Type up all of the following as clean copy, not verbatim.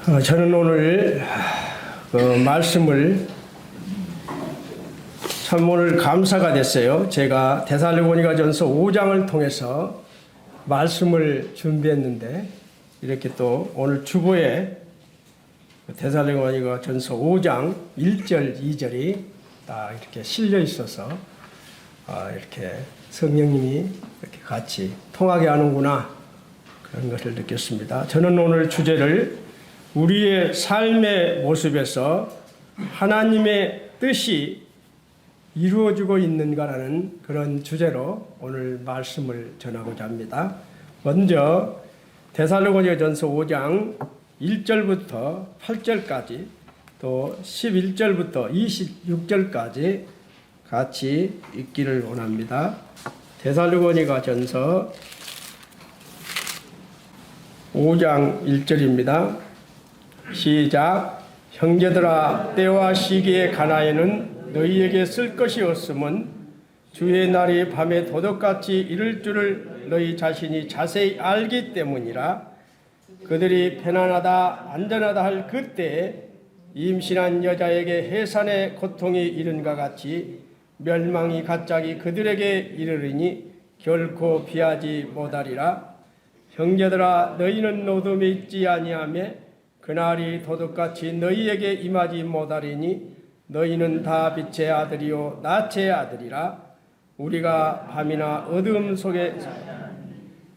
저는 오늘 말씀을 참 오늘 감사가 됐어요. 제가 데살로니가전서 5장을 통해서 말씀을 준비했는데 이렇게 또 오늘 주보에 데살로니가전서 5장 1절, 2절이 딱 이렇게 실려 있어서 이렇게 성령님이 이렇게 같이 통하게 하는구나 그런 것을 느꼈습니다. 저는 오늘 주제를 우리의 삶의 모습에서 하나님의 뜻이 이루어지고 있는가라는 그런 주제로 오늘 말씀을 전하고자 합니다. 먼저 데살로니가전서 5장 1절부터 8절까지 또 11절부터 26절까지 같이 읽기를 원합니다. 데살로니가전서 5장 1절입니다. 시작. 형제들아, 때와 시기에 가나에는 너희에게 쓸 것이 없음은 주의 날이 밤에 도둑같이 이를 줄을 너희 자신이 자세히 알기 때문이라. 그들이 편안하다 안전하다 할 그때에 임신한 여자에게 해산의 고통이 이른가 같이 멸망이 갑자기 그들에게 이르리니 결코 피하지 못하리라. 형제들아, 너희는 노dom에 있지 아니하며 그날이 도둑같이 너희에게 임하지 못하리니 너희는 다 빛의 아들이요 낮의 아들이라. 우리가 밤이나 어두움 속에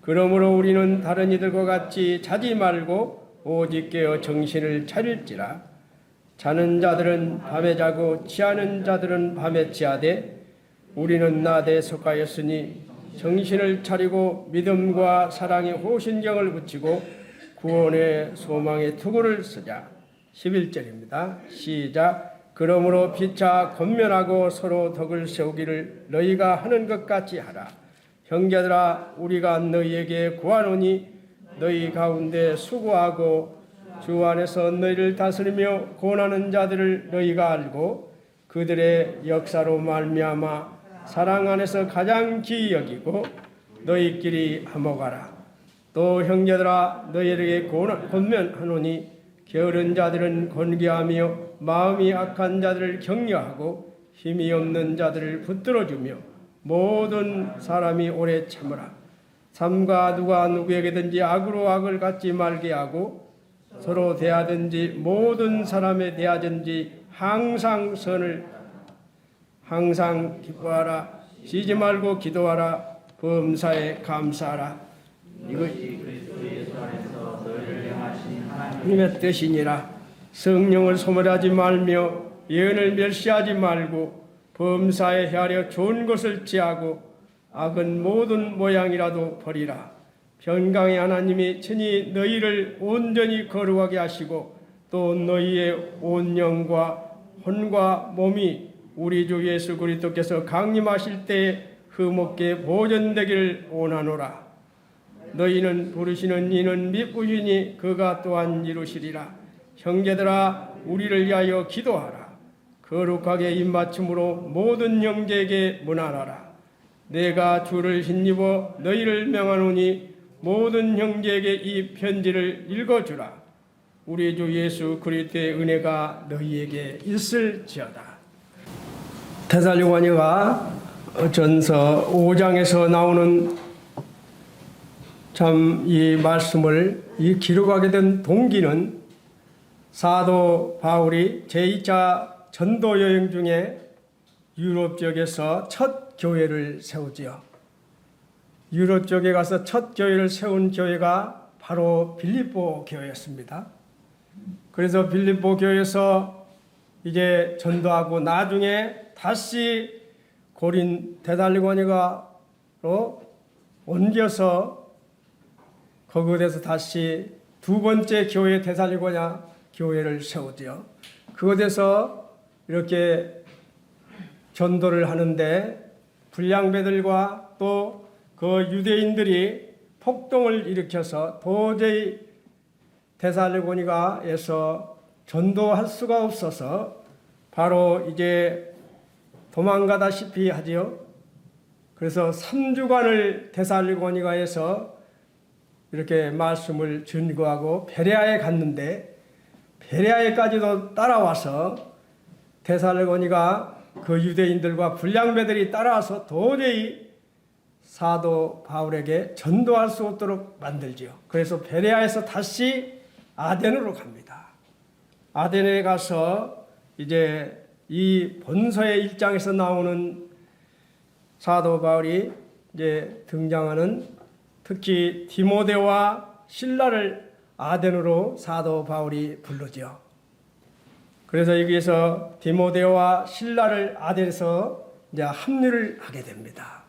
그러므로 우리는 다른 이들과 같이 자지 말고 오직 깨어 정신을 차릴지라. 자는 자들은 밤에 자고 취하는 자들은 밤에 취하되 우리는 낮에 속하였으니 정신을 차리고 믿음과 사랑의 호신경을 붙이고 구원의 소망의 투구를 쓰자. 11절입니다. 시작. 그러므로 피차 권면하고 서로 덕을 세우기를 너희가 하는 것 같이 하라. 형제들아, 우리가 너희에게 구하노니 너희 가운데 수고하고 주 안에서 너희를 다스리며 권하는 자들을 너희가 알고 그들의 역사로 말미암아 사랑 안에서 가장 귀히 여기고 너희끼리 화목하라. 또 형제들아, 너희에게 권면하노니 게으른 자들은 권계하며 마음이 악한 자들을 격려하고 힘이 없는 자들을 붙들어주며 모든 사람이 오래 참으라. 삼가 누가 누구에게든지 악으로 악을 갚지 말게 하고 서로 대하든지 모든 사람에 대하든지 항상 선을 항상 기뻐하라. 쉬지 말고 기도하라. 범사에 감사하라. 이것이 그리스도 예수 안에서 너희를 향하신 하나님의 뜻이니라. 성령을 소멸하지 말며 예언을 멸시하지 말고 범사에 헤아려 좋은 것을 취하고 악은 모든 모양이라도 버리라. 평강의 하나님이 친히 너희를 온전히 거룩하게 하시고 또 너희의 온 영과 혼과 몸이 우리 주 예수 그리스도께서 강림하실 때에 흠없게 보존되기를 원하노라. 너희는 부르시는 이는 미쁘시니 그가 또한 이루시리라. 형제들아, 우리를 위하여 기도하라. 거룩하게 입맞춤으로 모든 형제에게 문안하라. 내가 주를 힘입어 너희를 명하노니 모든 형제에게 이 편지를 읽어주라. 우리 주 예수 그리스도의 은혜가 너희에게 있을지어다. 데살로니가 전서 5장에서 나오는 참 이 말씀을 기록하게 된 동기는 사도 바울이 제2차 전도 여행 중에 유럽 지역에서 첫 교회를 세우지요. 유럽 쪽에 가서 첫 교회를 세운 교회가 바로 빌립보 교회였습니다. 그래서 빌립보 교회에서 이제 전도하고 나중에 다시 데살로니가로 옮겨서 거기에서 다시 두 번째 교회 데살로니가 교회를 세우지요. 그곳에서 이렇게 전도를 하는데 불량배들과 또 그 유대인들이 폭동을 일으켜서 도저히 데살로니가에서 전도할 수가 없어서 바로 이제 도망가다시피 하지요. 그래서 3주간을 데살로니가에서 이렇게 말씀을 전거하고 베레아에 갔는데 베레아에까지도 따라와서 데살로니가 그 유대인들과 불량배들이 따라와서 도저히 사도 바울에게 전도할 수 없도록 만들지요. 그래서 베레아에서 다시 아덴으로 갑니다. 아덴에 가서 이제 이 본서의 1장에서 나오는 사도 바울이 이제 등장하는 특히 디모데와 실라를 아덴으로 사도 바울이 부르죠. 그래서 여기에서 디모데와 실라를 아덴에서 이제 합류를 하게 됩니다.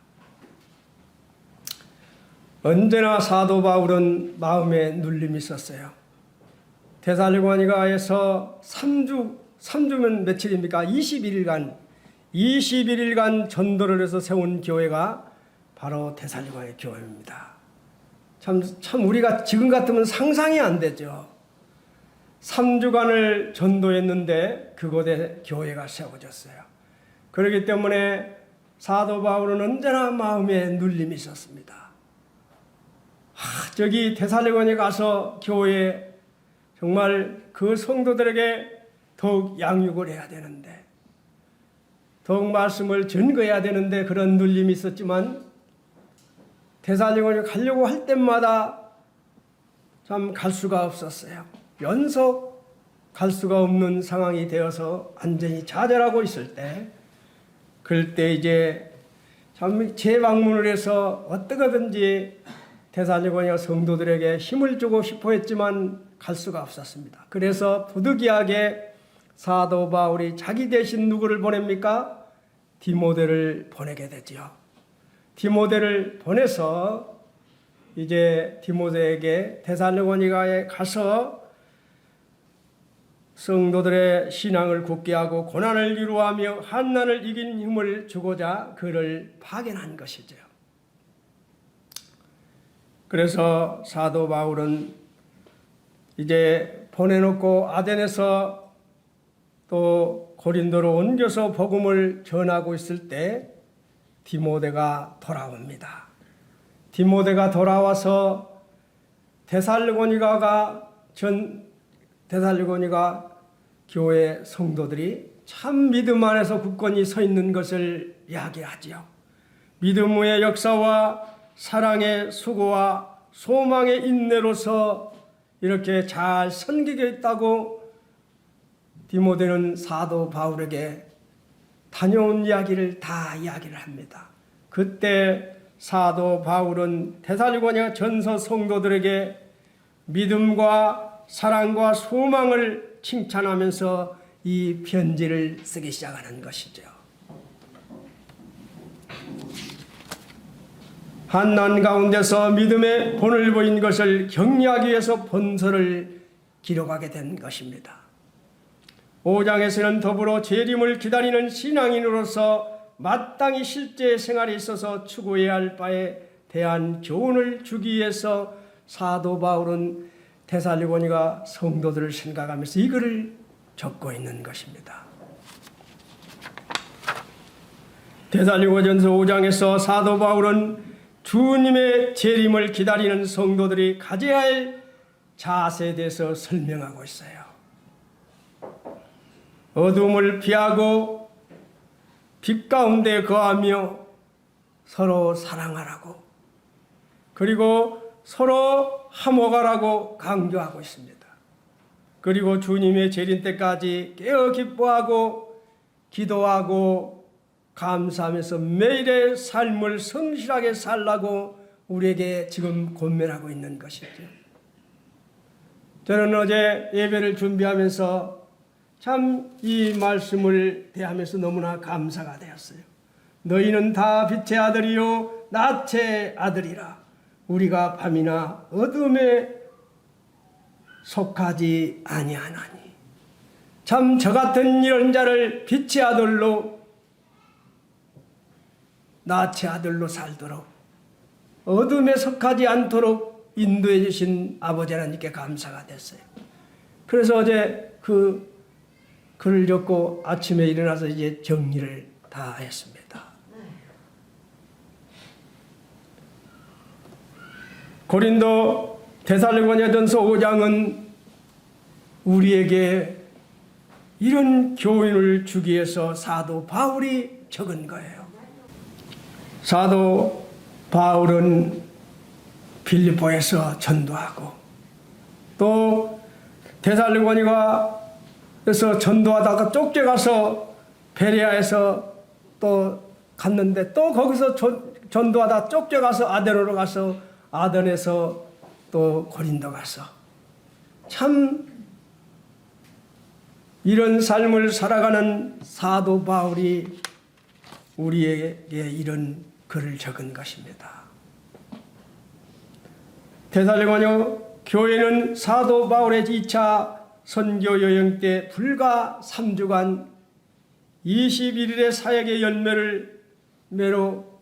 언제나 사도 바울은 마음에 눌림이 있었어요. 데살로니가에서 3주면 며칠입니까? 21일간 전도를 해서 세운 교회가 바로 데살로니가 교회입니다. 참 우리가 지금 같으면 상상이 안 되죠. 3주간을 전도했는데 그곳에 교회가 세워졌어요. 그렇기 때문에 사도 바울은 언제나 마음에 눌림이 있었습니다. 저기 데살로니가에 가서 교회에 정말 그 성도들에게 더욱 양육을 해야 되는데, 더욱 말씀을 전거해야 되는데 그런 눌림이 있었지만 데살로니가에 가려고 할 때마다 참 갈 수가 없었어요. 연속 갈 수가 없는 상황이 되어서 완전히 좌절하고 있을 때, 그럴 때 이제 참 재방문을 해서 어떻게든지 데살로니가 성도들에게 힘을 주고 싶어 했지만 갈 수가 없었습니다. 그래서 부득이하게 사도 바울이 자기 대신 누구를 보냅니까? 디모데를 보내게 되지요. 디모데를 보내서 이제 디모데에게 데살로니가에 가서 성도들의 신앙을 굳게 하고 고난을 위로하며 환난을 이긴 힘을 주고자 그를 파견한 것이죠. 그래서 사도 바울은 이제 보내놓고 아덴에서 또 고린도로 옮겨서 복음을 전하고 있을 때 디모데가 돌아옵니다. 디모데가 돌아와서 데살로니가 교회 성도들이 참 믿음 안에서 굳건히 서 있는 것을 이야기하지요. 믿음의 역사와 사랑의 수고와 소망의 인내로서 이렇게 잘 섬기게 있다고 디모데는 사도 바울에게 다녀온 이야기를 다 이야기를 합니다. 그때 사도 바울은 데살로니가 전서 성도들에게 믿음과 사랑과 소망을 칭찬하면서 이 편지를 쓰기 시작하는 것이죠. 환난 가운데서 믿음의 본을 보인 것을 격려하기 위해서 본서를 기록하게 된 것입니다. 5장에서는 더불어 재림을 기다리는 신앙인으로서 마땅히 실제 생활에 있어서 추구해야 할 바에 대한 교훈을 주기 위해서 사도 바울은 데살로니가 성도들을 생각하면서 이 글을 적고 있는 것입니다. 데살로니가전서 5장에서 사도 바울은 주님의 재림을 기다리는 성도들이 가져야 할 자세에 대해서 설명하고 있어요. 어둠을 피하고 빛 가운데 거하며 서로 사랑하라고, 그리고 서로 화목하라고 강조하고 있습니다. 그리고 주님의 재림 때까지 깨어 기뻐하고 기도하고 감사하면서 매일의 삶을 성실하게 살라고 우리에게 지금 권면하고 있는 것이죠. 저는 어제 예배를 준비하면서 참 이 말씀을 대하면서 너무나 감사가 되었어요. 너희는 다 빛의 아들이요 낮의 아들이라. 우리가 밤이나 어둠에 속하지 아니하나니. 참 저 같은 이런 자를 빛의 아들로 낮의 아들로 살도록 어둠에 속하지 않도록 인도해 주신 아버지 하나님께 감사가 됐어요. 그래서 어제 그 글을 적고 아침에 일어나서 이제 정리를 다 했습니다. 고린도 데살로니가전서 5장은 우리에게 이런 교훈을 주기 위해서 사도 바울이 적은 거예요. 사도 바울은 빌립보에서 전도하고 또 데살로니가에서 전도하다가 쫓겨가서 베레아에서 또 갔는데 또 거기서 전도하다 쫓겨가서 아덴으로 가서 아덴에서 또 고린도 가서 참 이런 삶을 살아가는 사도 바울이 우리에게 이런 글을 적은 것입니다. 데살로니가 교회는 사도 바울의 2차 선교 여행 때 불과 3주간 21일의 사역의 열매를 매로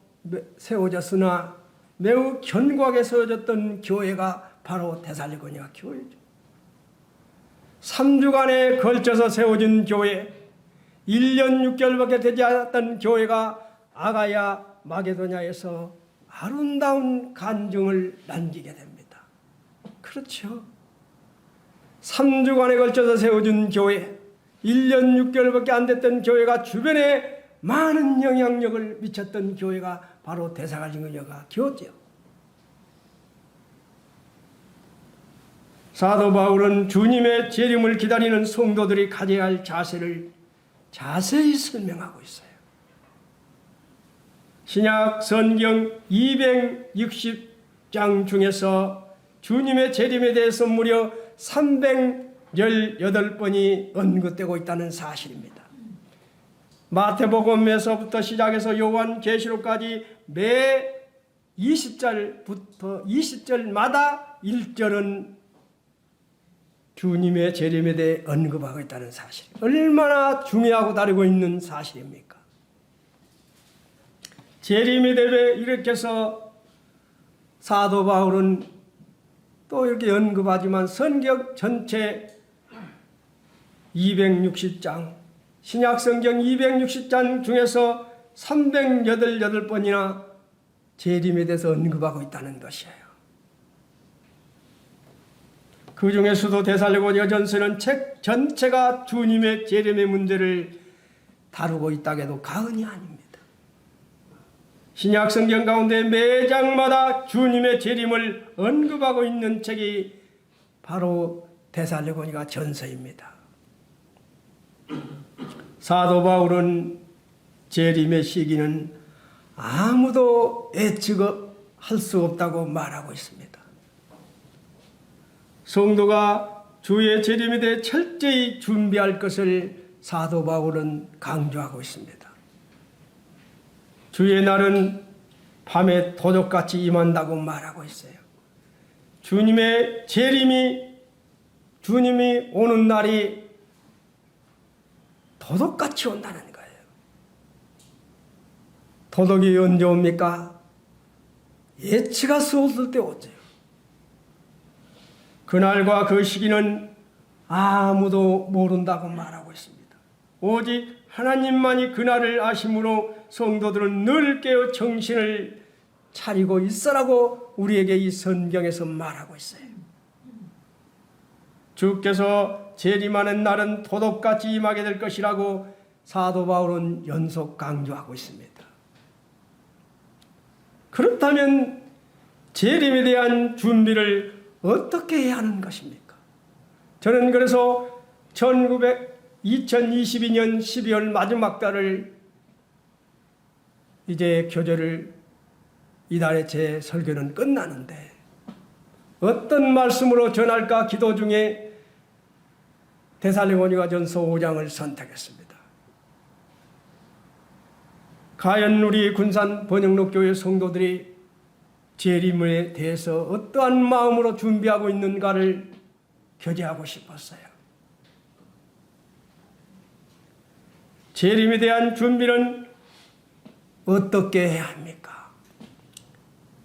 세워졌으나 매우 견고하게 세워졌던 교회가 바로 데살로니가 교회죠. 3주간에 걸쳐서 세워진 교회, 1년 6개월밖에 되지 않았던 교회가 아가야 마게도냐에서 아름다운 간증을 남기게 됩니다. 그렇죠. 3주간에 걸쳐서 세워진 교회, 1년 6개월밖에 안 됐던 교회가 주변에 많은 영향력을 미쳤던 교회가 바로 데살로니가 교회죠. 사도 바울은 주님의 재림을 기다리는 성도들이 가져야 할 자세를 자세히 설명하고 있어요. 신약 성경 260장 중에서 주님의 재림에 대해서 무려 318번이 언급되고 있다는 사실입니다. 마태복음에서부터 시작해서 요한계시록까지 매 20절부터 20절마다 1절은 주님의 재림에 대해 언급하고 있다는 사실. 얼마나 중요하고 다르고 있는 사실입니까? 재림에 대해 이렇게 해서 사도 바울은 또 이렇게 언급하지만 성경 전체 260장, 신약성경 260장 중에서 388번이나 재림에 대해서 언급하고 있다는 것이에요. 그 중에서도 데살로니가전서는 책 전체가 주님의 재림의 문제를 다루고 있다고 해도 과언이 아닙니다. 신약 성경 가운데 매 장마다 주님의 재림을 언급하고 있는 책이 바로 데살로니가 전서입니다. 사도 바울은 재림의 시기는 아무도 예측할 수 없다고 말하고 있습니다. 성도가 주의 재림에 대해 철저히 준비할 것을 사도 바울은 강조하고 있습니다. 주의 날은 밤에 도적같이 임한다고 말하고 있어요. 주님의 재림이 주님이 오는 날이 도둑같이 온다는 거예요. 도둑이 언제 옵니까? 예측할 수 없을 때 오죠. 그날과 그 시기는 아무도 모른다고 말하고 있습니다. 오직 하나님만이 그날을 아심으로 성도들은 늘 깨어 정신을 차리고 있으라고 우리에게 이 성경에서 말하고 있어요. 주께서 재림하는 날은 도둑같이 임하게 될 것이라고 사도 바울은 연속 강조하고 있습니다. 그렇다면 재림에 대한 준비를 어떻게 해야 하는 것입니까? 저는 그래서 2022년 12월 마지막 달을 이제 교절을 이달에 제 설교는 끝나는데 어떤 말씀으로 전할까 기도 중에 데살로니가전서 5장을 선택했습니다. 과연 우리 군산 번영록교회 성도들이 재림에 대해서 어떠한 마음으로 준비하고 있는가를 교제하고 싶었어요. 재림에 대한 준비는 어떻게 해야 합니까?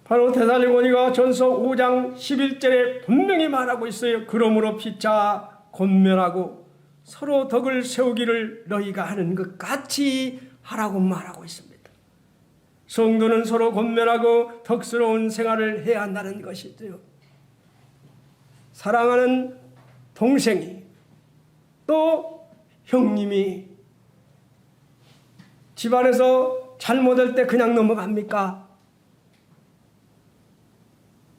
바로 데살로니가전서 5장 11절에 분명히 말하고 있어요. 그러므로 피차 권면하고 서로 덕을 세우기를 너희가 하는 것 같이 하라고 말하고 있습니다. 성도는 서로 권면하고 덕스러운 생활을 해야 한다는 것이죠. 사랑하는 동생이 또 형님이 집안에서 잘못할 때 그냥 넘어갑니까?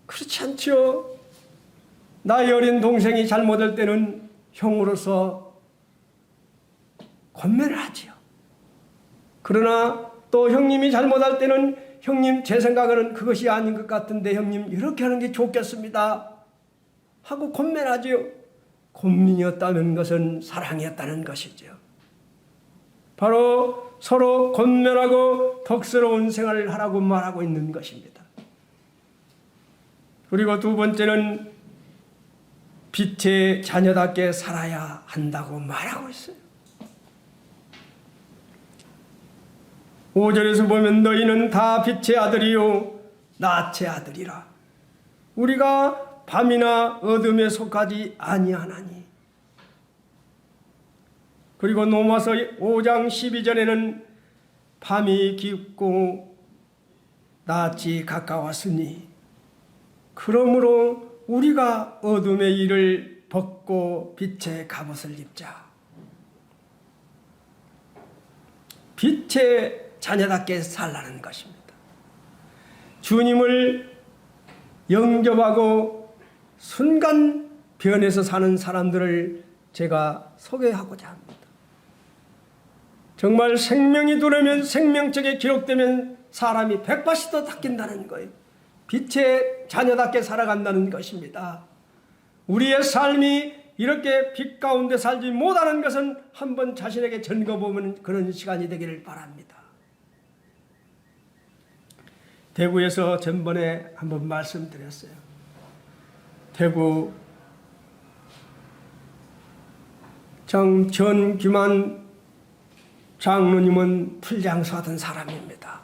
그렇지 않죠. 나이 어린 동생이 잘못할 때는 형으로서 권면을 하지요. 그러나 또 형님이 잘못할 때는 형님 제 생각에는 그것이 아닌 것 같은데 형님 이렇게 하는 게 좋겠습니다 하고 권면하지요. 권면이었다는 것은 사랑이었다는 것이죠. 바로 서로 권면하고 덕스러운 생활을 하라고 말하고 있는 것입니다. 그리고 두 번째는 빛의 자녀답게 살아야 한다고 말하고 있어요. 5절에서 보면 너희는 다 빛의 아들이요 낯의 아들이라. 우리가 밤이나 어둠에 속하지 아니하나니. 그리고 로마서 5장 12절에는 밤이 깊고 낯이 가까웠으니 그러므로 우리가 어둠의 일을 벗고 빛의 갑옷을 입자. 빛의 자녀답게 살라는 것입니다. 주님을 영접하고 순간 변해서 사는 사람들을 제가 소개하고자 합니다. 정말 생명이 들어오면 생명책에 기록되면 사람이 180도 바뀐다는 거예요. 빛의 자녀답게 살아간다는 것입니다. 우리의 삶이 이렇게 빛 가운데 살지 못하는 것은 한번 자신에게 점검해보는 그런 시간이 되기를 바랍니다. 대구에서 전번에 한번 말씀드렸어요. 대구 전규만 장로님은 풀장수 하던 사람입니다.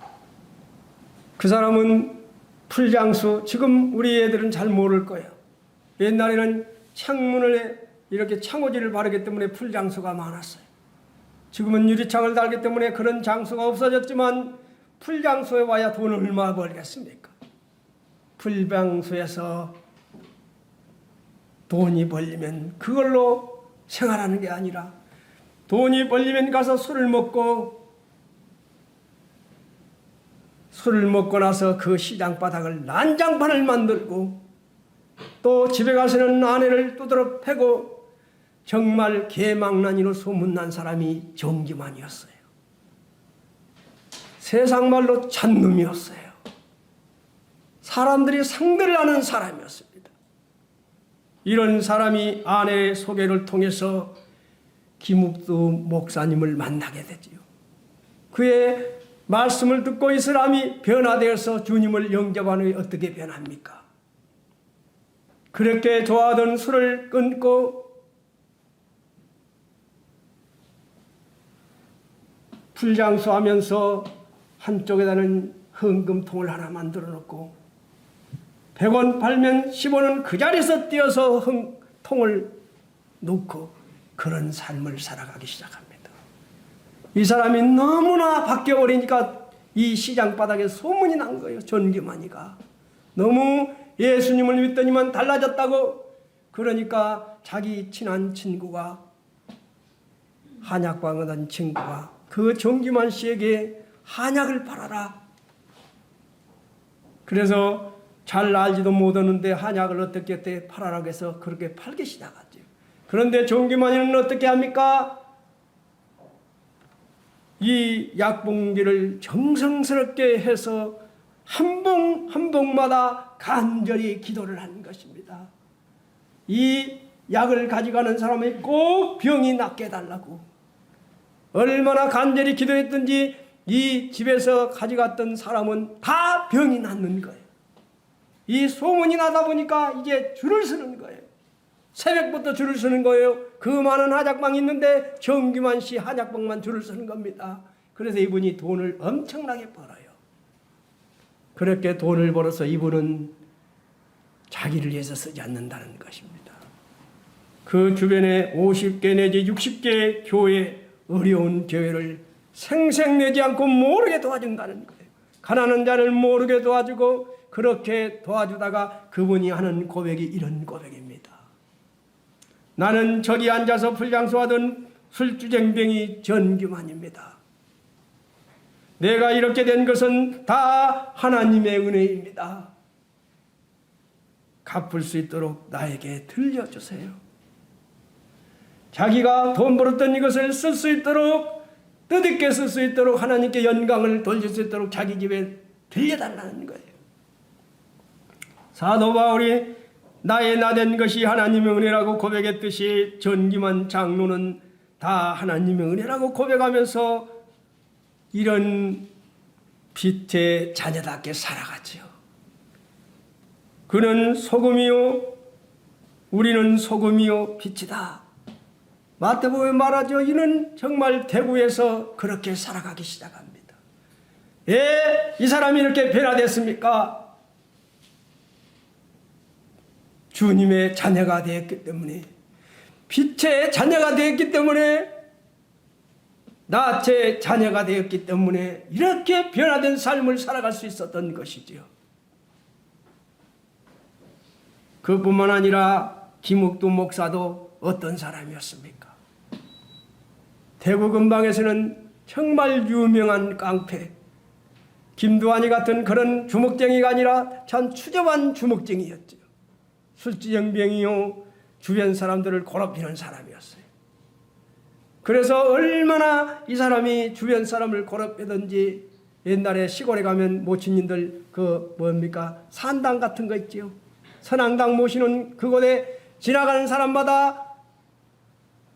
그 사람은 풀장수, 지금 우리 애들은 잘 모를 거예요. 옛날에는 창문을 이렇게 창호지를 바르기 때문에 풀장수가 많았어요. 지금은 유리창을 달기 때문에 그런 장수가 없어졌지만 풀장수에 와야 돈을 얼마 벌겠습니까? 풀장수에서 돈이 벌리면 그걸로 생활하는 게 아니라 돈이 벌리면 가서 술을 먹고 나서 그 시장바닥을 난장판을 만들고 또 집에 가서는 아내를 두드러 패고 정말 개망난이로 소문난 사람이 정기만이었어요. 세상 말로 잔놈이었어요. 사람들이 상대를 하는 사람이었습니다. 이런 사람이 아내의 소개를 통해서 김욱두 목사님을 만나게 되지요. 그의 말씀을 듣고 이 사람이 변화되어서 주님을 영접한 후에 어떻게 변합니까? 그렇게 좋아하던 술을 끊고 풀장수하면서 한쪽에다는 헌금통을 하나 만들어 놓고 100원 팔면 10원은 그 자리에서 띄어서 통을 놓고 그런 삶을 살아가기 시작합니다. 이 사람이 너무나 바뀌어버리니까 이 시장바닥에 소문이 난 거예요. 전기만이가 너무 예수님을 믿더니만 달라졌다고. 그러니까 자기 친한 친구가 한약방 하던 친구가 그 정기만 씨에게 한약을 팔아라. 그래서 잘 알지도 못하는데 한약을 어떻게 팔아라고 해서 그렇게 팔기 시작하죠. 그런데 정기만이는 어떻게 합니까? 이 약봉지를 정성스럽게 해서 한 봉 한 봉마다 간절히 기도를 하는 것입니다. 이 약을 가져가는 사람이 꼭 병이 낫게 해달라고. 얼마나 간절히 기도했든지 이 집에서 가져갔던 사람은 다 병이 낫는 거예요. 이 소문이 나다 보니까 이제 줄을 서는 거예요. 새벽부터 줄을 서는 거예요. 그 많은 한약방이 있는데 정규만 씨 한약방만 줄을 서는 겁니다. 그래서 이분이 돈을 엄청나게 벌어요. 그렇게 돈을 벌어서 이분은 자기를 위해서 쓰지 않는다는 것입니다. 그 주변에 50개 내지 60개 교회, 어려운 교회를 생색내지 않고 모르게 도와준다는 거예요. 가난한 자를 모르게 도와주고 그렇게 도와주다가 그분이 하는 고백이 이런 고백입니다. 나는 저기 앉아서 풀장수하던 술주정뱅이 전규만입니다. 내가 이렇게 된 것은 다 하나님의 은혜입니다. 갚을 수 있도록 나에게 들려주세요. 자기가 돈 벌었던 이것을 쓸 수 있도록, 뜻있게 쓸 수 있도록, 하나님께 영광을 돌릴 수 있도록 자기 집에 들려달라는 거예요. 사도 바울이 나의 나된 것이 하나님의 은혜라고 고백했듯이 전기만 장로는 다 하나님의 은혜라고 고백하면서 이런 빛의 자녀답게 살아가지요. 그는 소금이요, 우리는 소금이요 빛이다. 마태복음에 말하죠. 이는 정말 대구에서 그렇게 살아가기 시작합니다. 왜 이 사람이 이렇게 변화됐습니까? 주님의 자녀가 되었기 때문에, 빛의 자녀가 되었기 때문에, 낯의 자녀가 되었기 때문에 이렇게 변화된 삶을 살아갈 수 있었던 것이지요. 그뿐만 아니라 김욱도 목사도 어떤 사람이었습니까? 대구 근방에서는 정말 유명한 깡패, 김두한이 같은 그런 주먹쟁이가 아니라 참 추접한 주먹쟁이였죠. 술주정뱅이요, 주변 사람들을 괴롭히는 사람이었어요. 그래서 얼마나 이 사람이 주변 사람을 괴롭히든지, 옛날에 시골에 가면 모친님들 산당 같은 거 있지요. 선앙당 모시는 그곳에 지나가는 사람마다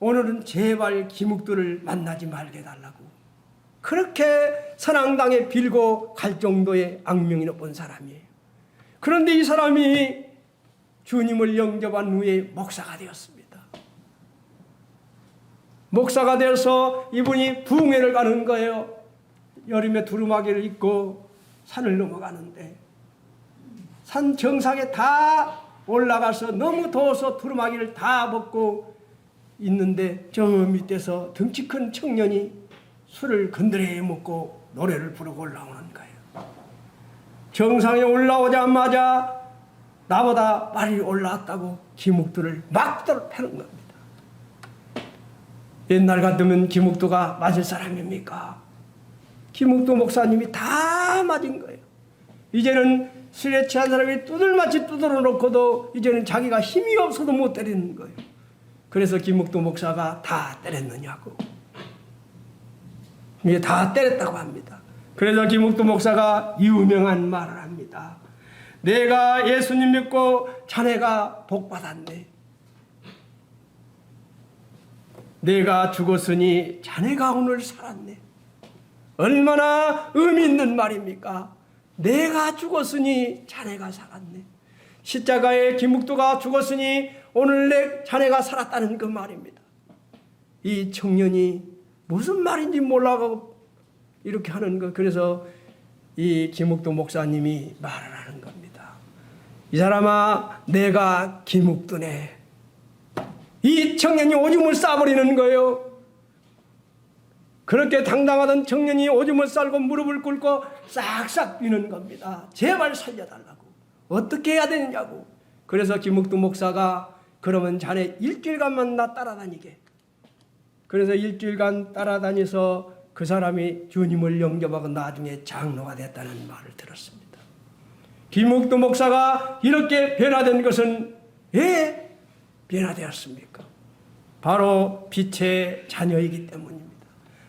오늘은 제발 김욱도를 만나지 말게 해달라고, 그렇게 선앙당에 빌고 갈 정도의 악명이 높은 사람이에요. 그런데 이 사람이 주님을 영접한 후에 목사가 되었습니다. 목사가 되어서 이분이 부흥회를 가는 거예요. 여름에 두루마기를 입고 산을 넘어가는데, 산 정상에 다 올라가서 너무 더워서 두루마기를 다 벗고 있는데, 저 밑에서 덩치 큰 청년이 술을 건드레 먹고 노래를 부르고 올라오는 거예요. 정상에 올라오자마자 나보다 빨리 올라왔다고 김욱도를 막도를 패는 겁니다. 옛날 같으면 김욱도가 맞을 사람입니까? 김욱도 목사님이 다 맞은 거예요. 이제는 술에 취한 사람이 두들마치 두드러 놓고도 이제는 자기가 힘이 없어도 못 때리는 거예요. 그래서 김욱도 목사가 다 때렸느냐고. 이게 다 때렸다고 합니다. 그래서 김욱도 목사가 유명한 말을 합니다. 내가 예수님 믿고 자네가 복 받았네. 내가 죽었으니 자네가 오늘 살았네. 얼마나 의미 있는 말입니까? 내가 죽었으니 자네가 살았네. 십자가에 김욱도가 죽었으니 오늘 자네가 살았다는 그 말입니다. 이 청년이 무슨 말인지 몰라고 이렇게 하는 거. 그래서 이 김욱도 목사님이 말을 하는 겁니다. 이 사람아, 내가 김욱도네. 이 청년이 오줌을 싸버리는 거예요. 그렇게 당당하던 청년이 오줌을 싸고 무릎을 꿇고 싹싹 비는 겁니다. 제발 살려달라고. 어떻게 해야 되느냐고. 그래서 김욱도 목사가 그러면 자네 일주일간만 나 따라다니게. 그래서 일주일간 따라다녀서 그 사람이 주님을 영접하고 나중에 장로가 됐다는 말을 들었습니다. 김욱도 목사가 이렇게 변화된 것은 왜 변화되었습니까? 바로 빛의 자녀이기 때문입니다.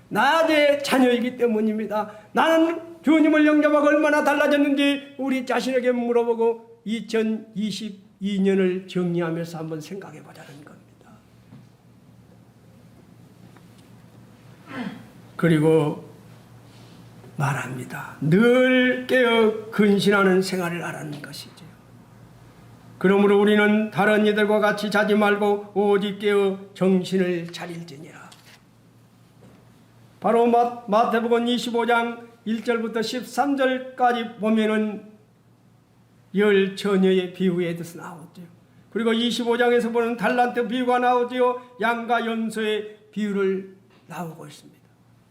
낮의 자녀이기 때문입니다. 나는 주님을 영접하고 얼마나 달라졌는지 우리 자신에게 물어보고 2022년을 정리하면서 한번 생각해 보자는 겁니다. 그리고 말합니다. 늘 깨어 근신하는 생활을 하라는 것이죠. 그러므로 우리는 다른 이들과 같이 자지 말고 오직 깨어 정신을 차릴지니라. 바로 마태복음 25장 1절부터 13절까지 보면은 열 처녀의 비유에 대해서 나오죠. 그리고 25장에서 보는 달란트 비유가 나오지요. 양과 염소의 비유를 나오고 있습니다.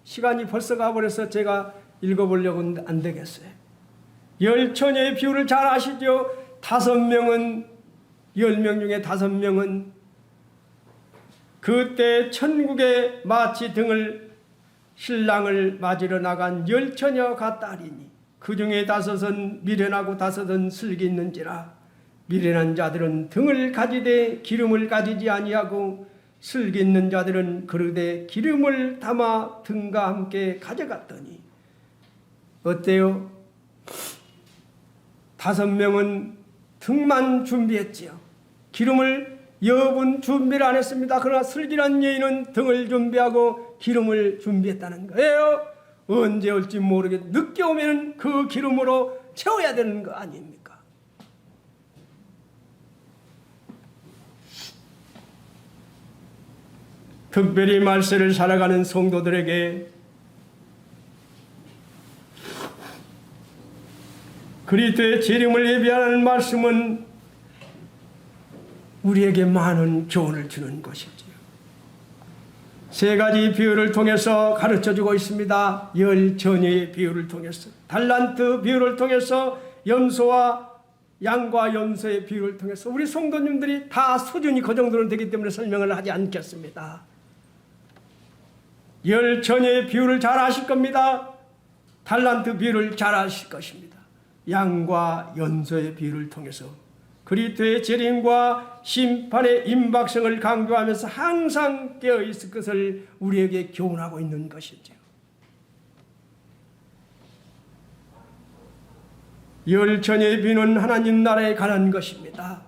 시간이 벌써 가버려서 제가 읽어보려고 하는데 안 되겠어요. 열 처녀의 비유를 잘 아시죠? 5명은 10명 중에 5명은 그때 천국에 마치 신랑을 맞으러 나간 10처녀 같다리니 그 중에 5은 미련하고 5은 슬기 있는지라. 미련한 자들은 등을 가지되 기름을 가지지 아니하고 슬기 있는 자들은 그릇에 기름을 담아 등과 함께 가져갔더니 어때요? 5명은 등만 준비했지요. 기름을 여분 준비를 안 했습니다. 그러나 슬기란 여인은 등을 준비하고 기름을 준비했다는 거예요. 언제 올지 모르겠 늦게 오면 그 기름으로 채워야 되는 거 아닙니까? 특별히 말세를 살아가는 성도들에게 그리스도의 재림을 예비하는 말씀은 우리에게 많은 교훈을 주는 것이지요. 3가지 비유를 통해서 가르쳐주고 있습니다. 10처녀의 비유를 통해서, 달란트 비유를 통해서, 염소와 양과 염소의 비유를 통해서. 우리 성도님들이 다 수준이 그 정도는 되기 때문에 설명을 하지 않겠습니다. 10처녀의 비유를 잘 아실 겁니다. 달란트 비유를 잘 아실 것입니다. 양과 염소의 비유를 통해서 그리스도의 재림과 심판의 임박성을 강조하면서 항상 깨어있을 것을 우리에게 교훈하고 있는 것이죠. 10처녀의 비유는 하나님 나라에 관한 것입니다.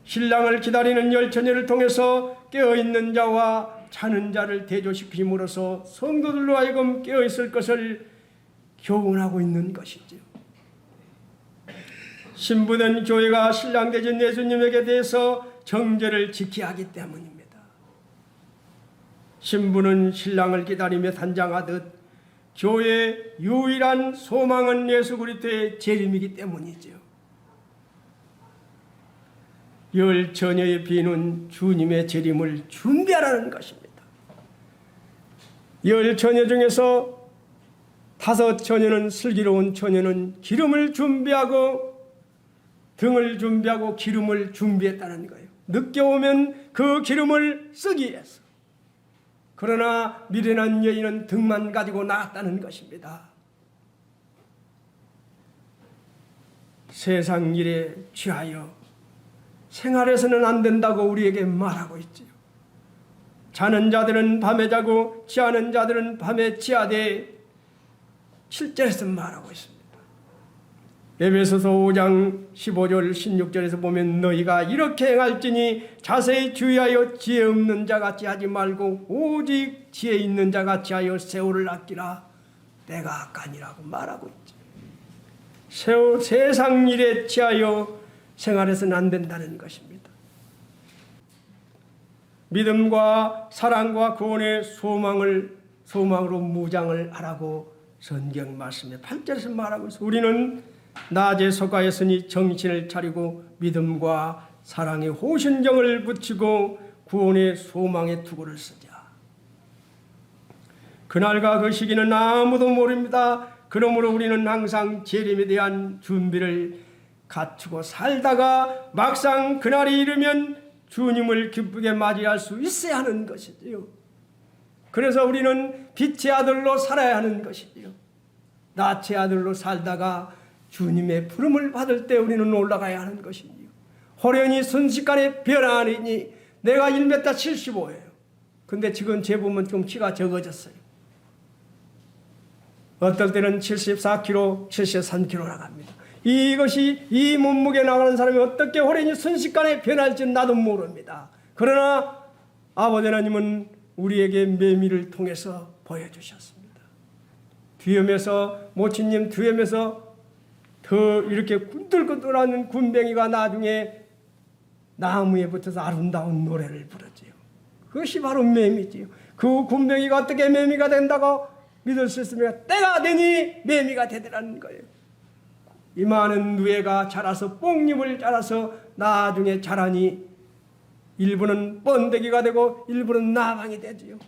신랑을 기다리는 10처녀를 통해서 깨어있는 자와 자는 자를 대조시킴으로써 성도들로 하여금 깨어있을 것을 교훈하고 있는 것이죠. 신부된 교회가 신랑 되신 예수님에게 대해서 정죄를 지켜야 하기 때문입니다. 신부는 신랑을 기다리며 단장하듯 교회의 유일한 소망은 예수 그리스도의 재림이기 때문이죠. 10처녀의 비유는 주님의 재림을 준비하라는 것입니다. 10처녀 중에서 5처녀는 슬기로운 처녀는 기름을 준비하고 등을 준비하고 기름을 준비했다는 거예요. 늦게 오면 그 기름을 쓰기 위해서. 그러나 미련한 여인은 등만 가지고 나왔다는 것입니다. 세상 일에 취하여 생활해서는 안 된다고 우리에게 말하고 있지요. 자는 자들은 밤에 자고 취하는 자들은 밤에 취하되 7절에서 말하고 있습니다. 에베소서 5장 15절 16절에서 보면 너희가 이렇게 행할지니 자세히 주의하여 지혜 없는 자같이 하지 말고 오직 지혜 있는 자같이 하여 세월을 아끼라. 때가 악하니라고 말하고 있죠. 세상 일에 취하여 생활해서는 안 된다는 것입니다. 믿음과 사랑과 구원의 소망으로 무장을 하라고 성경 말씀에 8절에서 말하고 있어요. 우리는 낮에 서가했으니 정신을 차리고 믿음과 사랑의 호신경을 붙이고 구원의 소망의 투구를 쓰자. 그날과 그 시기는 아무도 모릅니다. 그러므로 우리는 항상 재림에 대한 준비를 갖추고 살다가 막상 그날이 이르면 주님을 기쁘게 맞이할 수 있어야 하는 것이지요. 그래서 우리는 빛의 아들로 살아야 하는 것이지요. 낯의 아들로 살다가 주님의 부름을 받을 때 우리는 올라가야 하는 것이지요. 호련히 순식간에 변하니 내가 1m 75예요. 근데 지금 제 보면 좀 키가 적어졌어요. 어떨 때는 74kg, 73kg 나갑니다. 이것이 이 몸무게 나가는 사람이 어떻게 호련히 순식간에 변할지는 나도 모릅니다. 그러나 아버지 하나님은 우리에게 매미를 통해서 보여주셨습니다. 뒤엄에서 모친님 뒤엄에서 더 이렇게 꿈틀꿈틀하는 군뱅이가 나중에 나무에 붙어서 아름다운 노래를 부르지요. 그것이 바로 매미지요. 그 군뱅이가 어떻게 매미가 된다고 믿을 수 있습니까? 때가 되니 매미가 되더라는 거예요. 이 많은 누에가 자라서 뽕잎을 자라서 나중에 자라니 일부는 번데기가 되고 일부는 나방이 되지요.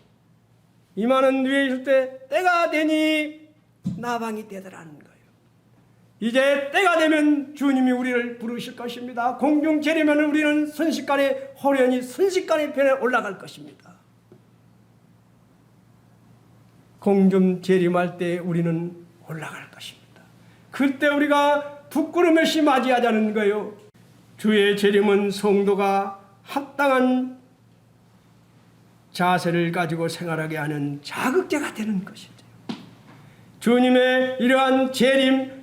이 많은 누에 있을 때 때가 되니 나방이 되더라는 거예요. 이제 때가 되면 주님이 우리를 부르실 것입니다. 공중 재림에는 우리는 순식간에 호련히 순식간에 변해 올라갈 것입니다. 공중 재림할 때 우리는 올라갈 것입니다. 그때 우리가 부끄럼 없이 맞이하자는 거예요. 주의 재림은 성도가 합당한 자세를 가지고 생활하게 하는 자극제가 되는 것이죠. 주님의 이러한 재림,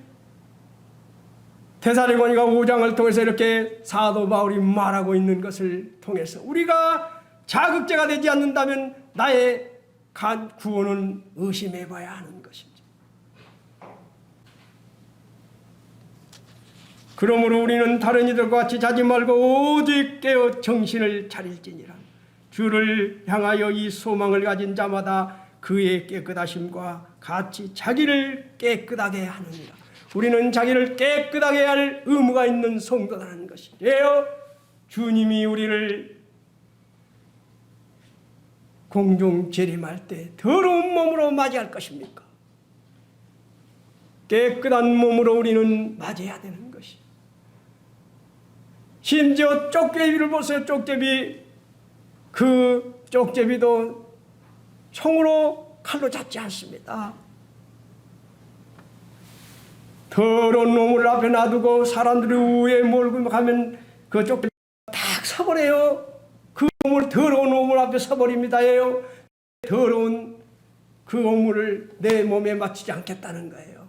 데살로니가 5장을 통해서 이렇게 사도 바울이 말하고 있는 것을 통해서 우리가 자극제가 되지 않는다면 나의 구원은 의심해 봐야 하는 것이죠. 그러므로 우리는 다른 이들과 같이 자지 말고 오직 깨어 정신을 차릴지니라. 주를 향하여 이 소망을 가진 자마다 그의 깨끗하심과 같이 자기를 깨끗하게 하느니라. 우리는 자기를 깨끗하게 할 의무가 있는 성도라는 것이에요. 주님이 우리를 공중 재림할 때 더러운 몸으로 맞이할 것입니까? 깨끗한 몸으로 우리는 맞이해야 되는 것이. 심지어 쪽제비를 보세요. 쪽제비, 그 쪽제비도 총으로 칼로 잡지 않습니다. 더러운 놈을 앞에 놔두고 사람들이 우에 몰고 가면 그 쪽제비가 탁 서버려요. 그 오물, 더러운 오물 앞에 서버립니다예요. 더러운 그 오물을 내 몸에 맞추지 않겠다는 거예요.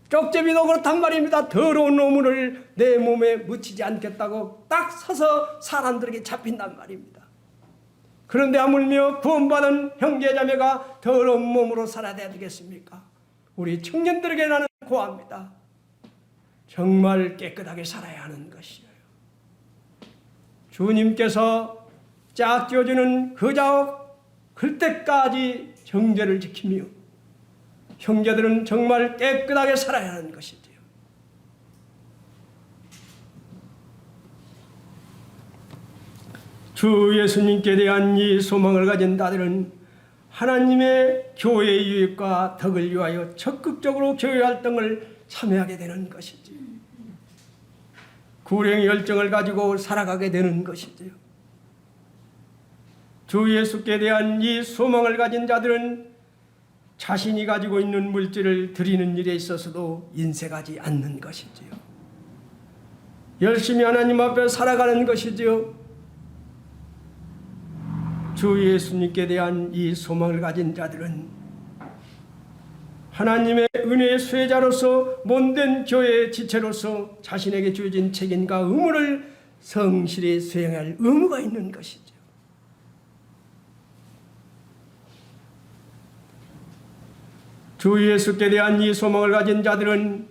쪽제비도 그렇단 말입니다. 더러운 오물을 내 몸에 묻히지 않겠다고 딱 서서 사람들에게 잡힌단 말입니다. 그런데 하물며 구원받은 형제자매가 더러운 몸으로 살아야 되겠습니까? 우리 청년들에게 나는 고합니다. 정말 깨끗하게 살아야 하는 것이에요. 주님께서 짝지어주는 그자와 그때까지 정죄를 지키며 형제들은 정말 깨끗하게 살아야 하는 것이지요. 주 예수님께 대한 이 소망을 가진 자들은 하나님의 교회의 유익과 덕을 위하여 적극적으로 교회 활동을 참여하게 되는 것이지요. 구령의 열정을 가지고 살아가게 되는 것이지요. 주 예수께 대한 이 소망을 가진 자들은 자신이 가지고 있는 물질을 드리는 일에 있어서도 인색하지 않는 것이지요. 열심히 하나님 앞에 살아가는 것이지요. 주 예수님께 대한 이 소망을 가진 자들은 하나님의 은혜의 수혜자로서 몸된 교회의 지체로서 자신에게 주어진 책임과 의무를 성실히 수행할 의무가 있는 것이죠. 주 예수께 대한 이 소망을 가진 자들은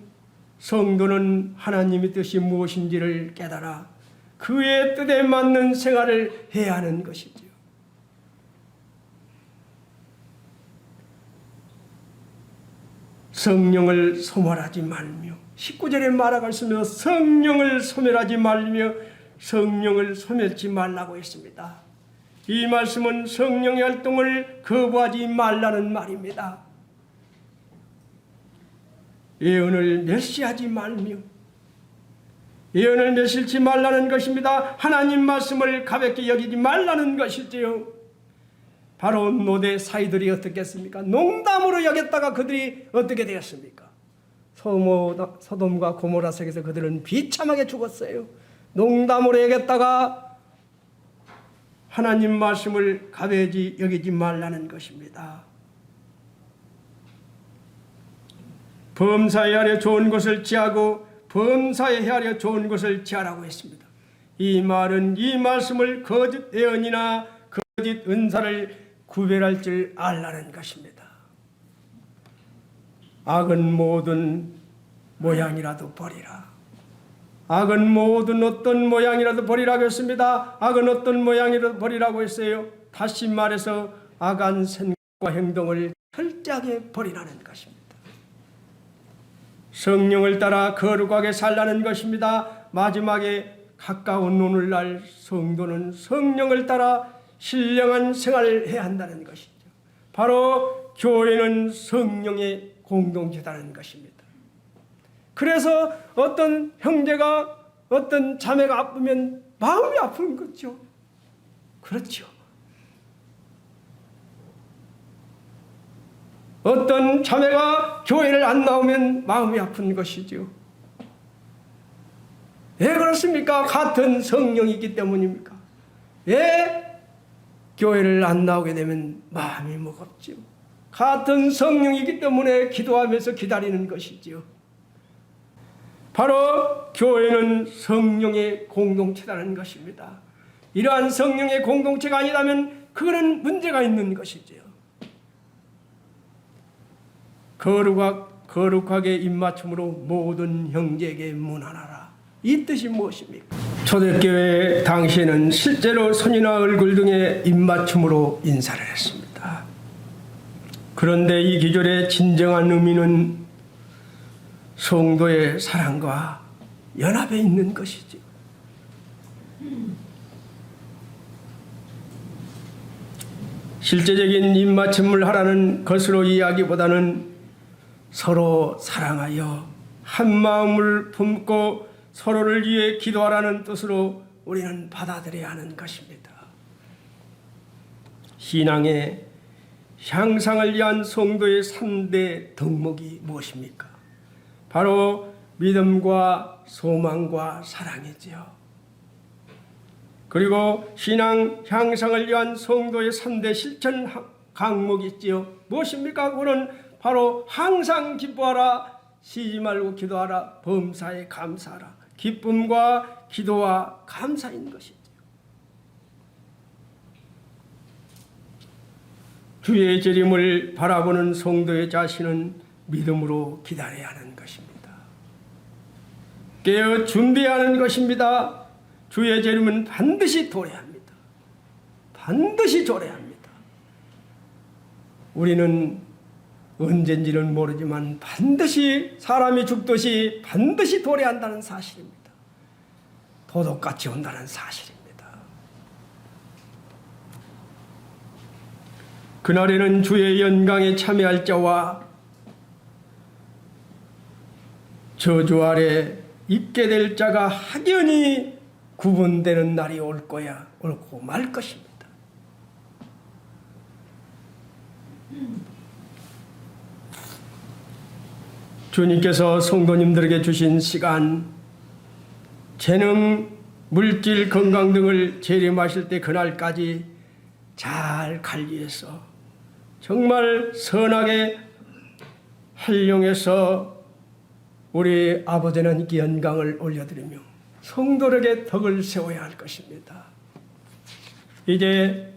성도는 하나님의 뜻이 무엇인지를 깨달아 그의 뜻에 맞는 생활을 해야 하는 것이죠. 성령을 소멸하지 말며 19절에 말하고 있으며 성령을 소멸하지 말며 성령을 소멸치 말라고 했습니다. 이 말씀은 성령의 활동을 거부하지 말라는 말입니다. 예언을 멸시하지 말며 예언을 멸시치 말라는 것입니다. 하나님 말씀을 가볍게 여기지 말라는 것이지요. 바로 노대 사이들이 어떻겠습니까? 농담으로 여겼다가 그들이 어떻게 되었습니까? 소돔과 고모라 속에서 그들은 비참하게 죽었어요. 농담으로 여겼다가 하나님 말씀을 가벼이 여기지 말라는 것입니다. 범사에 하려 좋은 것을 지하고 범사에 하려 좋은 것을 지하라고 했습니다. 이 말은 이 말씀을 거짓 예언이나 거짓 은사를 구별할 줄 알라는 것입니다. 악은 모든 모양이라도 버리라. 악은 모든 어떤 모양이라도 버리라고 했습니다. 악은 어떤 모양이라도 버리라고 했어요. 다시 말해서 악한 생각과 행동을 철저하게 버리라는 것입니다. 성령을 따라 거룩하게 살라는 것입니다. 마지막에 가까운 오늘날 성도는 성령을 따라 신령한 생활을 해야 한다는 것이죠. 바로 교회는 성령의 공동체라는 것입니다. 그래서 어떤 형제가 어떤 자매가 아프면 마음이 아픈 거죠. 그렇죠. 어떤 자매가 교회를 안 나오면 마음이 아픈 것이죠. 왜 그렇습니까? 같은 성령이기 때문입니까? 왜 교회를 안 나오게 되면 마음이 무겁죠. 같은 성령이기 때문에 기도하면서 기다리는 것이지요. 바로 교회는 성령의 공동체라는 것입니다. 이러한 성령의 공동체가 아니라면 그거는 문제가 있는 것이지요. 거룩하게 입맞춤으로 모든 형제에게 문안하라. 이 뜻이 무엇입니까? 초대교회 당시에는 실제로 손이나 얼굴 등의 입맞춤으로 인사를 했습니다. 그런데 이 기절의 진정한 의미는 성도의 사랑과 연합에 있는 것이죠. 실제적인 입맞춤을 하라는 것으로 이야기보다는 서로 사랑하여 한 마음을 품고 서로를 위해 기도하라는 뜻으로 우리는 받아들여야 하는 것입니다. 신앙의 향상을 위한 성도의 3대 덕목이 무엇입니까? 바로 믿음과 소망과 사랑이지요. 그리고 신앙 향상을 위한 성도의 3대 실천 강목이 있지요. 무엇입니까? 그거는 바로 항상 기뻐하라, 쉬지 말고 기도하라, 범사에 감사하라. 기쁨과 기도와 감사인 것이죠. 주의 재림을 바라보는 성도의 자신은 믿음으로 기다려야 하는 것입니다. 깨어 준비하는 것입니다. 주의 재림은 반드시 도래합니다. 반드시 도래합니다. 우리는 언젠지는 모르지만 반드시 사람이 죽듯이 반드시 도래한다는 사실입니다. 도둑같이 온다는 사실입니다. 그날에는 주의 영광에 참여할 자와 저주 아래 있게 될 자가 확연히 구분되는 날이 올 거야, 옳고 말 것입니다. 주님께서 성도님들에게 주신 시간, 재능, 물질, 건강 등을 재림하실 때 그날까지 잘 관리해서 정말 선하게 활용해서 우리 아버지 하나님께 영광을 올려드리며 성도에게 덕을 세워야 할 것입니다. 이제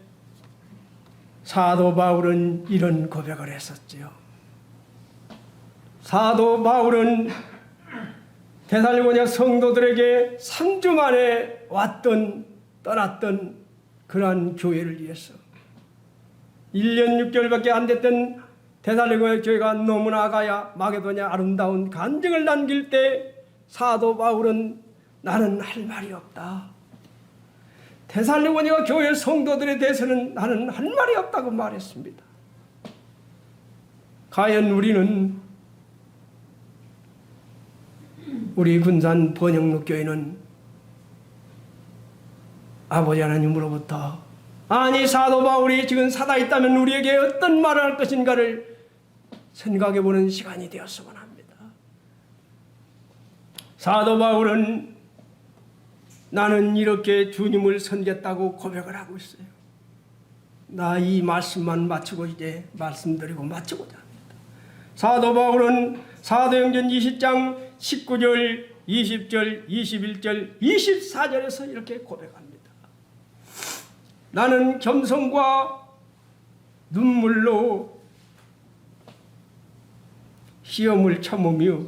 사도 바울은 이런 고백을 했었지요. 사도 바울은 데살로니가 성도들에게 3주 만에 떠났던 그러한 교회를 위해서 1년 6개월밖에 안 됐던 데살로니가 교회가 너무나 아가야 마게도냐 아름다운 간증을 남길 때 사도 바울은 나는 할 말이 없다. 데살로니가 교회 성도들에 대해서는 나는 할 말이 없다고 말했습니다. 과연 우리 군산 번영록교회는 아버지 하나님으로부터 아니 사도 바울이 지금 살아있다면 우리에게 어떤 말을 할 것인가를 생각해보는 시간이 되었으면 합니다. 사도 바울은 나는 이렇게 주님을 섬겼다고 고백을 하고 있어요. 나 이 말씀만 마치고 이제 말씀드리고 마치고자 합니다. 사도 바울은 사도행전 20장 19절, 20절, 21절, 24절에서 이렇게 고백합니다. 나는 겸손과 눈물로 시험을 참으며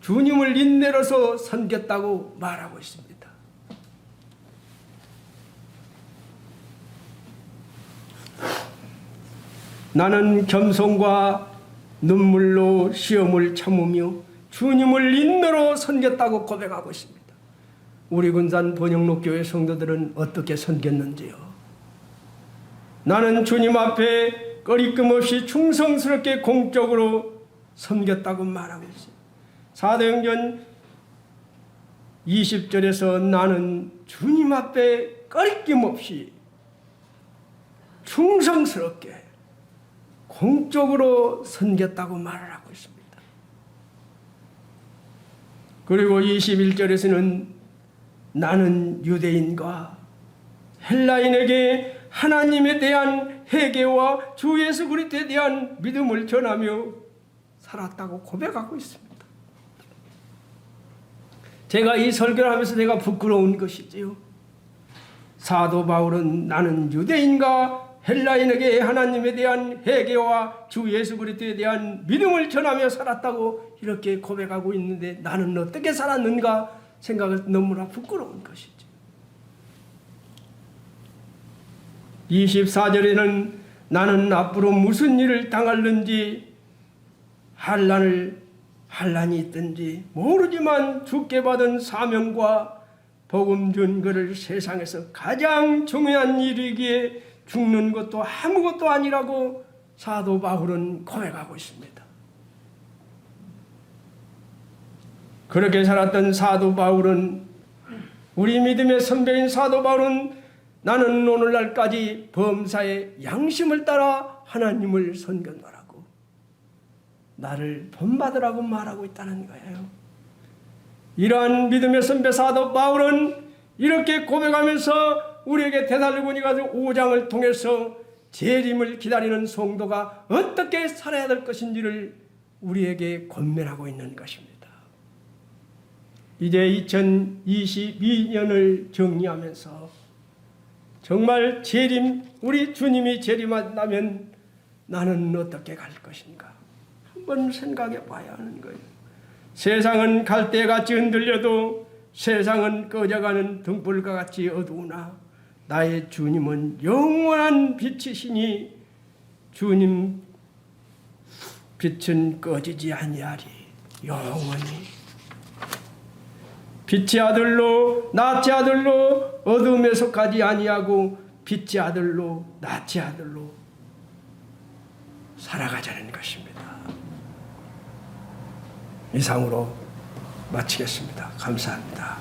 주님을 인내로서 섬겼다고 말하고 있습니다. 나는 겸손과 눈물로 시험을 참으며 주님을 인내로 섬겼다고 고백하고 있습니다. 우리 군산 번영록교회 성도들은 어떻게 섬겼는지요? 나는 주님 앞에 꺼리낌 없이 충성스럽게 공적으로 섬겼다고 말하고 있어요. 사도행전 20절에서 나는 주님 앞에 꺼리낌 없이 충성스럽게 공적으로 섬겼다고 말을 하고 있습니다. 그리고 21절에서는 나는 유대인과 헬라인에게 하나님에 대한 회개와 주 예수 그리스도에 대한 믿음을 전하며 살았다고 고백하고 있습니다. 제가 이 설교를 하면서 내가 부끄러운 것이지요. 사도 바울은 나는 유대인과 헬라인에게 하나님에 대한 회개와 주 예수 그리스도에 대한 믿음을 전하며 살았다고 이렇게 고백하고 있는데 나는 어떻게 살았는가 생각을 너무나 부끄러운 것이죠. 24절에는 나는 앞으로 무슨 일을 당할는지 환란이 있든지 모르지만 주께 받은 사명과 복음 전거를 세상에서 가장 중요한 일이기에 죽는 것도 아무것도 아니라고 사도 바울은 고백하고 있습니다. 그렇게 살았던 사도 바울은, 우리 믿음의 선배인 사도 바울은 나는 오늘날까지 범사의 양심을 따라 하나님을 섬겨노라고 나를 본받으라고 말하고 있다는 거예요. 이러한 믿음의 선배 사도 바울은 이렇게 고백하면서 우리에게 데살로니가 5장을 통해서 재림을 기다리는 성도가 어떻게 살아야 될 것인지를 우리에게 권면하고 있는 것입니다. 이제 2022년을 정리하면서 정말 우리 주님이 재림한다면 나는 어떻게 갈 것인가 한번 생각해 봐야 하는 거예요. 세상은 갈대같이 흔들려도 세상은 꺼져가는 등불과 같이 어두우나 나의 주님은 영원한 빛이시니 주님 빛은 꺼지지 아니하리. 영원히 빛의 아들로 낫의 아들로 어둠에 속하지 아니하고 빛의 아들로 낫의 아들로 살아가자는 것입니다. 이상으로 마치겠습니다. 감사합니다.